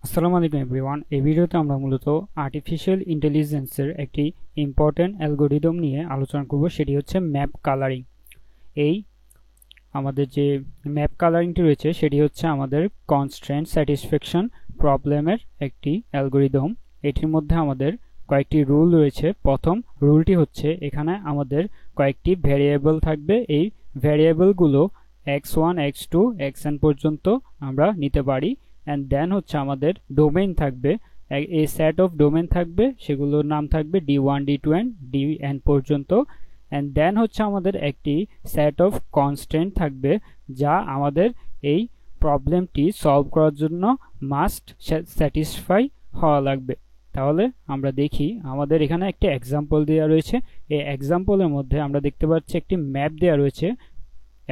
আসসালামু আলাইকুম এভরিওয়ান। এই ভিডিওতে আমরা মূলত আর্টিফিশিয়াল ইন্টেলিজেন্সের একটি ইম্পর্ট্যান্ট অ্যালগোরিদম নিয়ে আলোচনা করব, সেটি হচ্ছে ম্যাপ কালারিং। এই আমাদের যে ম্যাপ কালারিংটি রয়েছে সেটি হচ্ছে আমাদের কনস্ট্রেন্ট স্যাটিসফ্যাকশন প্রবলেমের একটি অ্যালগোরিদম। এটির মধ্যে আমাদের কয়েকটি রুল রয়েছে। প্রথম রুলটি হচ্ছে এখানে আমাদের কয়েকটি ভ্যারিয়েবল থাকবে। এই ভ্যারিয়েবলগুলো x1 x2 xn পর্যন্ত আমরা নিতে পারি। অ্যান্ড দেন হচ্ছে আমাদের ডোমেইন থাকবে, এই সেট অফ ডোমেইন থাকবে, সেগুলোর নাম থাকবে d1 d2 and dn পর্যন্ত। অ্যান্ড দেন হচ্ছে আমাদের একটি সেট অফ কনস্ট্যান্ট থাকবে যা আমাদের এই প্রবলেমটি সলভ করার জন্য মাস্ট স্যাটিসফাই হওয়া লাগবে। তাহলে আমরা দেখি, আমাদের এখানে একটি এক্সাম্পল দেওয়া রয়েছে। এই এক্সাম্পলের মধ্যে আমরা দেখতে পাচ্ছি একটি ম্যাপ দেওয়া রয়েছে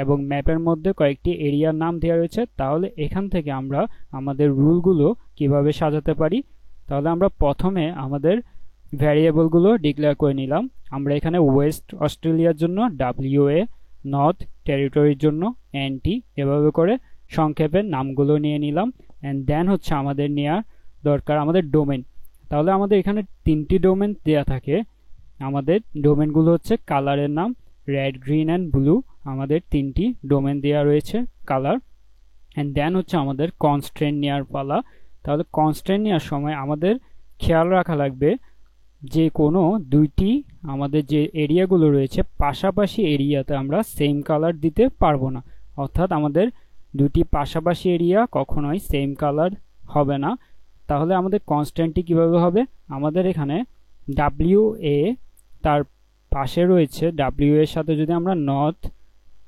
এবং ম্যাপের মধ্যে কয়েকটি এরিয়ার নাম দেওয়া রয়েছে। তাহলে এখান থেকে আমরা আমাদের রুলগুলো কিভাবে সাজাতে পারি। তাহলে আমরা প্রথমে আমাদের ভ্যারিয়েবলগুলো ডিক্লেয়ার করে নিলাম। আমরা এখানে ওয়েস্ট অস্ট্রেলিয়ার জন্য WA, নর্থ টেরিটরির জন্য NT, এভাবে করে সংক্ষেপে নামগুলো নিয়ে নিলাম। অ্যান্ড দেন হচ্ছে আমাদের নেওয়া দরকার আমাদের ডোমেন। তাহলে আমাদের এখানে তিনটি ডোমেন দেওয়া থাকে। আমাদের ডোমেনগুলো হচ্ছে কালারের নাম রেড, গ্রিন অ্যান্ড ব্লু। আমাদের তিনটি ডোমেন দেওয়া রয়েছে কালার। অ্যান্ড দেন হচ্ছে আমাদের কনস্ট্রেন্ট নেওয়ার পালা। তাহলে কনস্ট্রেন্ট নেওয়ার সময় আমাদের খেয়াল রাখা লাগবে যে কোনো দুইটি আমাদের যে এরিয়াগুলো রয়েছে পাশাপাশি এরিয়াতে আমরা সেম কালার দিতে পারবো না। অর্থাৎ আমাদের দুটি পাশাপাশি এরিয়া কখনোই সেম কালার হবে না। তাহলে আমাদের কনস্ট্যান্টটি কিভাবে হবে, আমাদের এখানে WA তার পাশে রয়েছে, WA এর সাথে যদি আমরা নর্থ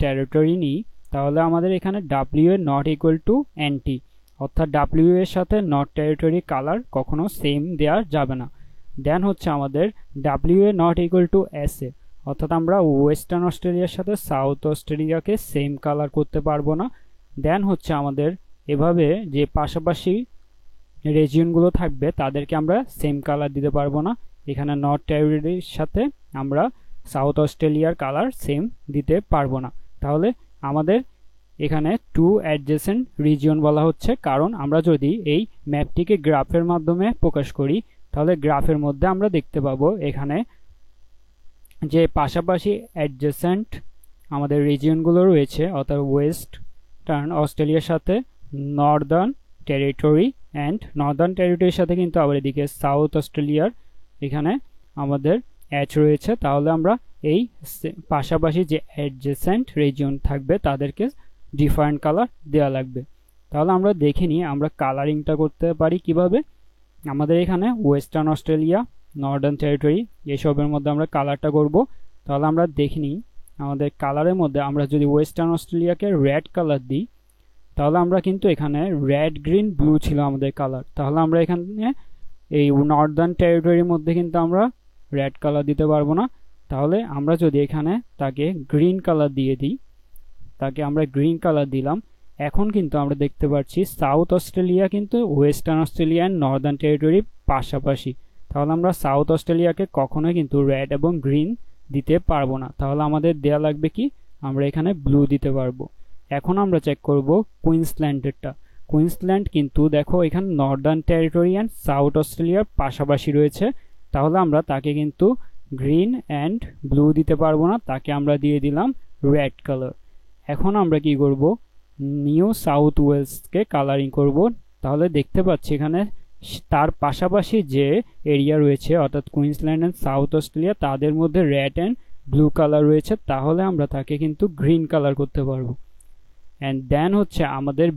টেরিটরি নিই তাহলে আমাদের এখানে WA not equal to NT, অর্থাৎ WA এর সাথে নর্থ টেরিটরি কালার কখনো সেম দেওয়া যাবে না। দেন হচ্ছে আমাদের WA not equal to SA, অর্থাৎ আমরা ওয়েস্টার্ন অস্ট্রেলিয়ার সাথে সাউথ অস্ট্রেলিয়াকে সেম কালার করতে পারবো না। দেন হচ্ছে আমাদের এভাবে যে পাশাপাশি রিজিয়নগুলো থাকবে তাদেরকে আমরা সেম কালার দিতে পারবো না। এখানে নর্থ টেরিটরির সাথে আমরা সাউথ অস্ট্রেলিয়ার কালার সেম দিতে পারবো না। তাহলে আমাদের এখানে টু অ্যাডজেসেন্ট রিজিয়ন বলা হচ্ছে, কারণ আমরা যদি এই ম্যাপটিকে গ্রাফের মাধ্যমে প্রকাশ করি তাহলে গ্রাফের মধ্যে আমরা দেখতে পাবো এখানে যে পাশাপাশি অ্যাডজেসেন্ট আমাদের রিজিয়নগুলো রয়েছে, অর্থাৎ ওয়েস্টার্ন অস্ট্রেলিয়ার সাথে নর্দার্ন টেরিটরি অ্যান্ড নর্দার্ন টেরিটরির সাথে কিন্তু আবার এদিকে সাউথ অস্ট্রেলিয়ার এখানে আমাদের রয়েছে। তাহলে আমরা এই পাশাপাশি যে অ্যাডজেসেন্ট রিজিয়ন থাকবে তাদেরকে ডিফারেন্ট কালার দেওয়া লাগবে। তাহলে আমরা দেখে নিই আমরা কালারিংটা করতে পারি কিভাবে। আমাদের এখানে ওয়েস্টার্ন অস্ট্রেলিয়া, নর্দার্ন টেরিটরি এসবের মধ্যে আমরা কালারটা করব। তাহলে আমরা দেখে নিই আমাদের কালারের মধ্যে আমরা যদি ওয়েস্টার্ন অস্ট্রেলিয়াকে রেড কালার দিই তাহলে আমরা কিন্তু এখানে রেড, গ্রিন, ব্লু ছিল আমাদের কালার। তাহলে আমরা এখানে এই নর্দার্ন টেরিটরির মধ্যে কিন্তু আমরা রেড কালার দিতে পারবো না। তাহলে আমরা যদি এখানে তাকে গ্রিন কালার দিয়ে দিই, তাকে আমরা গ্রিন কালার দিলাম, এখন কিন্তু আমরা দেখতে পাচ্ছি সাউথ অস্ট্রেলিয়া কিন্তু ওয়েস্টার্ন অস্ট্রেলিয়া অ্যান্ড নর্দার্ন টেরিটরির পাশাপাশি। তাহলে আমরা সাউথ অস্ট্রেলিয়াকে কখনোই কিন্তু রেড এবং গ্রিন দিতে পারবো না। তাহলে আমাদের দেয়া লাগবে কি, আমরা এখানে ব্লু দিতে পারবো। এখন আমরা চেক করব কুইন্সল্যান্ডেরটা। কুইন্সল্যান্ড কিন্তু দেখো এখানে নর্দার্ন টেরিটরি অ্যান্ড সাউথ অস্ট্রেলিয়ার পাশাপাশি রয়েছে। তাহলে আমরা তাকে কিন্তু গ্রিন অ্যান্ড ব্লু দিতে পারবো না, তাকে আমরা দিয়ে দিলাম রেড কালার। এখন আমরা কি করব, নিউ সাউথ ওয়েলসকে কালারিং করব। তাহলে দেখতে পাচ্ছি এখানে তার পাশাপাশি যে এরিয়া রয়েছে অর্থাৎ কুইন্সল্যান্ড অ্যান্ড সাউথ অস্ট্রেলিয়া তাদের মধ্যে রেড অ্যান্ড ব্লু কালার রয়েছে। তাহলে আমরা তাকে কিন্তু গ্রিন কালার করতে পারবো। অ্যান্ড দেন হচ্ছে আমাদের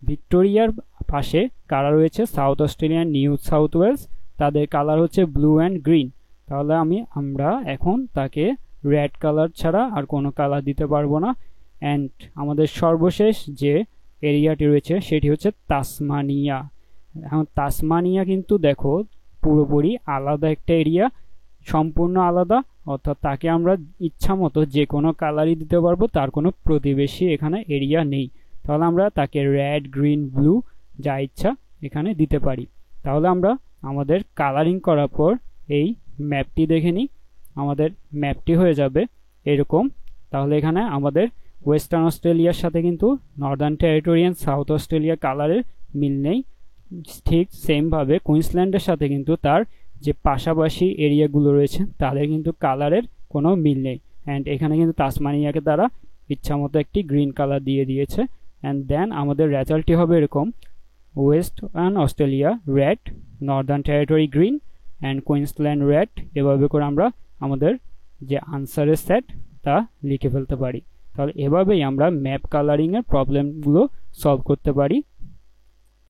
ভিক্টোরিয়ার পাশে কারা রয়েছে, South Australia, New South Wales, তাদের কালার হচ্ছে ব্লু অ্যান্ড গ্রিন। তাহলে আমরা এখন তাকে রেড কালার ছাড়া আর কোনো কালার দিতে পারবো না। অ্যান্ড আমাদের সর্বশেষ যে এরিয়াটি রয়েছে সেটি হচ্ছে তাসমানিয়া। এখন তাসমানিয়া কিন্তু দেখো পুরোপুরি আলাদা একটা এরিয়া, সম্পূর্ণ আলাদা, অর্থাৎ তাকে আমরা ইচ্ছা মতো যে কোনো কালারই দিতে পারবো, তার কোনো প্রতিবেশী এখানে এরিয়া নেই। তাহলে আমরা তাকে রেড, গ্রিন, ব্লু যা ইচ্ছা এখানে দিতে পারি। তাহলে আমরা আমাদের কালারিং করার পর এই ম্যাপটি দেখে নিই। আমাদের ম্যাপটি হয়ে যাবে এরকম। তাহলে এখানে আমাদের ওয়েস্টার্ন অস্ট্রেলিয়ার সাথে কিন্তু Northern territory and south Australia কালারের মিল নেই। ঠিক সেমভাবে কুইন্সল্যান্ডের সাথে কিন্তু তার যে পাশাপাশি এরিয়াগুলো রয়েছে তাদের কিন্তু কালারের কোনো মিল নেই। অ্যান্ড এখানে কিন্তু তাসমানিয়াকে তারা ইচ্ছামতো একটি গ্রিন কালার দিয়ে দিয়েছে। অ্যান্ড দেন আমাদের রেজাল্টটি হবে এরকম: western Australia red, Northern territory green and Queensland red. এভাবে করে আমরা আমাদের যে আনসারের সেট তা লিখে ফেলতে পারি। তাহলে এভাবেই আমরা ম্যাপ কালারিংয়ের প্রবলেমগুলো সলভ করতে পারি।